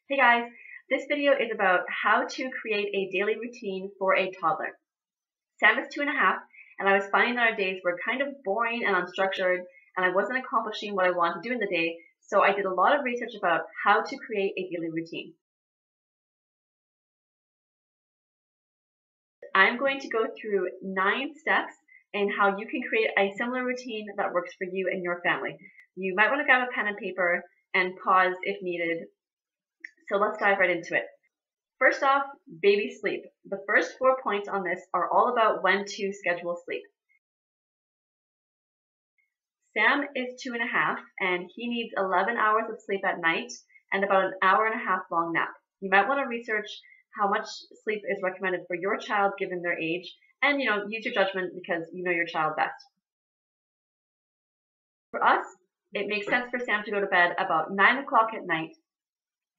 Hey guys, this video is about how to create a daily routine for a toddler. Sam is 2.5, and I was finding that our days were kind of boring and unstructured, and I wasn't accomplishing what I wanted to do in the day, so I did a lot of research about how to create a daily routine. I'm going to go through 9 steps in how you can create a similar routine that works for you and your family. You might want to grab a pen and paper and pause if needed. So let's dive right into it. First off, baby sleep. The first 4 points on this are all about when to schedule sleep. Sam is 2.5 and he needs 11 hours of sleep at night and about an hour and a half long nap. You might want to research how much sleep is recommended for your child given their age and use your judgment because you know your child best. For us, it makes sense for Sam to go to bed about 9 o'clock at night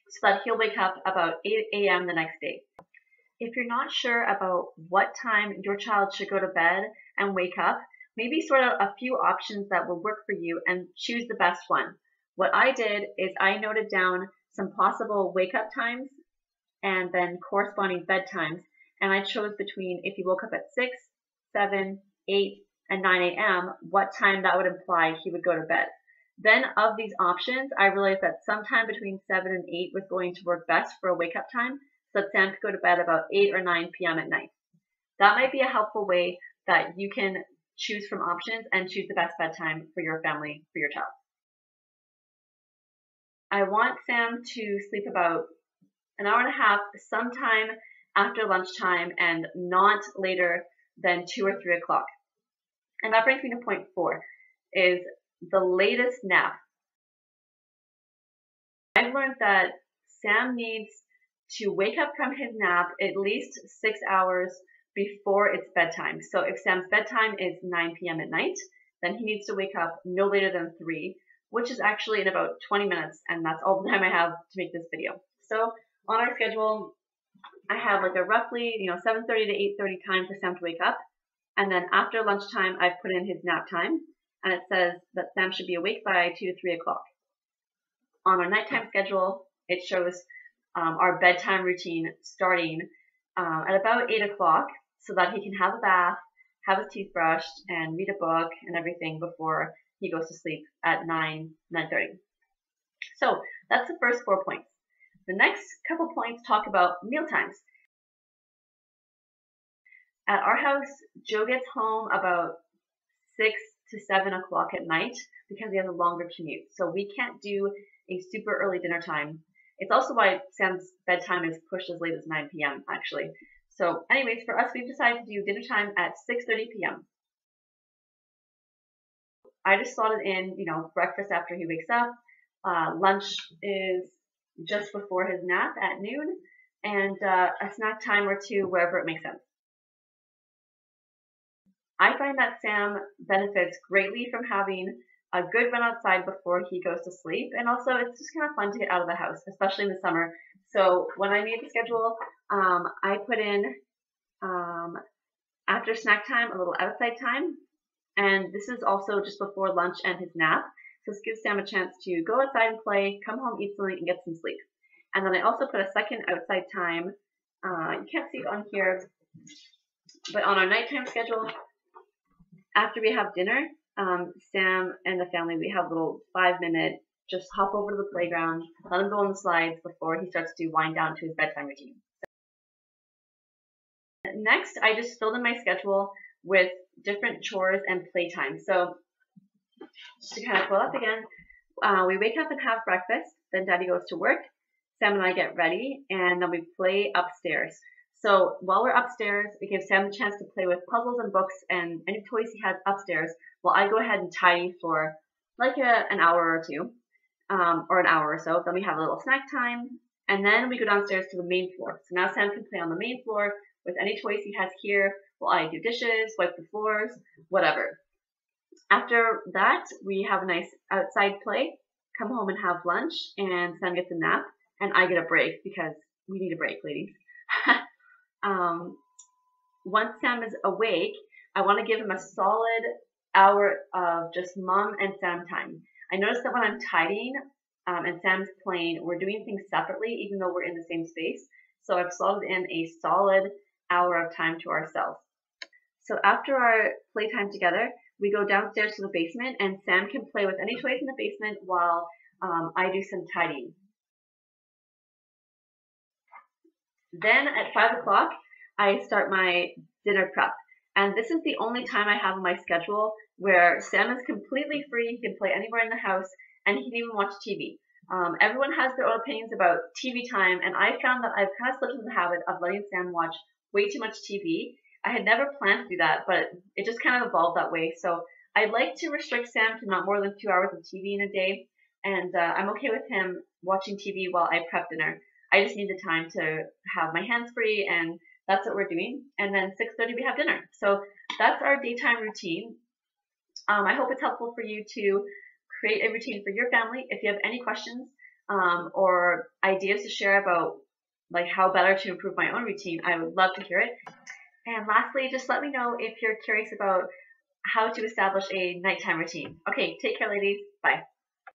so that he'll wake up about 8 a.m. the next day. If you're not sure about what time your child should go to bed and wake up, maybe sort out a few options that will work for you and choose the best one. What I did is I noted down some possible wake up times and then corresponding bedtimes, and I chose between if he woke up at 6, 7, 8, and 9 a.m., what time that would imply he would go to bed. Then of these options, I realized that sometime between 7 and 8 was going to work best for a wake-up time, so that Sam could go to bed about 8 or 9 p.m. at night. That might be a helpful way that you can choose from options and choose the best bedtime for your family, for your child. I want Sam to sleep about an hour and a half sometime after lunchtime and not later than 2 or 3 o'clock. And that brings me to point 4, is the latest nap. I've learned that Sam needs to wake up from his nap at least 6 hours before it's bedtime. So if Sam's bedtime is 9 p.m. at night, then he needs to wake up no later than 3, which is actually in about 20 minutes, and that's all the time I have to make this video. So on our schedule, I have like a roughly 7:30 to 8:30 time for Sam to wake up, and then after lunchtime, I've put in his nap time, and it says that Sam should be awake by 2 to 3 o'clock. On our nighttime schedule, it shows our bedtime routine starting at about 8 o'clock so that he can have a bath, have his teeth brushed, and read a book and everything before he goes to sleep at 9:30. So that's the first 4 points. The next couple points talk about meal times. At our house, Joe gets home about 6 to 7 o'clock at night because he has a longer commute. So we can't do a super early dinner time. It's also why Sam's bedtime is pushed as late as 9 p.m. actually. So anyways, for us, we've decided to do dinner time at 6:30 p.m. I just slotted in, breakfast after he wakes up. Lunch is just before his nap at noon, and a snack time or two wherever it makes sense. I find that Sam benefits greatly from having a good run outside before he goes to sleep, and also it's just kind of fun to get out of the house, especially in the summer. So when I made the schedule, I put in after snack time a little outside time, and this is also just before lunch and his nap. So this gives Sam a chance to go outside and play, come home, eat something, and get some sleep. And then I also put a second outside time. You can't see it on here, but on our nighttime schedule, after we have dinner, Sam and the family, we have a little 5-minute, just hop over to the playground, let him go on the slides before he starts to wind down to his bedtime routine. Next, I just filled in my schedule with different chores and playtime. So just to kind of pull up again, we wake up and have breakfast, then Daddy goes to work, Sam and I get ready, and then we play upstairs. So while we're upstairs, it gives Sam a chance to play with puzzles and books and any toys he has upstairs, while I go ahead and tidy for like an hour or two, or an hour or so. Then we have a little snack time, and then we go downstairs to the main floor. So now Sam can play on the main floor with any toys he has here, while I do dishes, wipe the floors, whatever. After that, we have a nice outside play, come home and have lunch, and Sam gets a nap, and I get a break because we need a break, ladies. Once Sam is awake, I want to give him a solid hour of just mom and Sam time. I noticed that when I'm tidying, and Sam's playing, we're doing things separately, even though we're in the same space. So I've slogged in a solid hour of time to ourselves. So after our playtime together, we go downstairs to the basement, and Sam can play with any toys in the basement while I do some tidying. Then at 5 o'clock, I start my dinner prep. And this is the only time I have on my schedule where Sam is completely free. He can play anywhere in the house, and he can even watch TV. Everyone has their own opinions about TV time, and I found that I've kind of slipped into the habit of letting Sam watch way too much TV. I had never planned to do that, but it just kind of evolved that way. So I'd like to restrict Sam to not more than 2 hours of TV in a day, and I'm okay with him watching TV while I prep dinner. I just need the time to have my hands free, and that's what we're doing. And then 6:30 we have dinner. So that's our daytime routine. I hope it's helpful for you to create a routine for your family. If you have any questions or ideas to share about like how better to improve my own routine, I would love to hear it. And lastly, just let me know if you're curious about how to establish a nighttime routine. Okay, take care, ladies. Bye.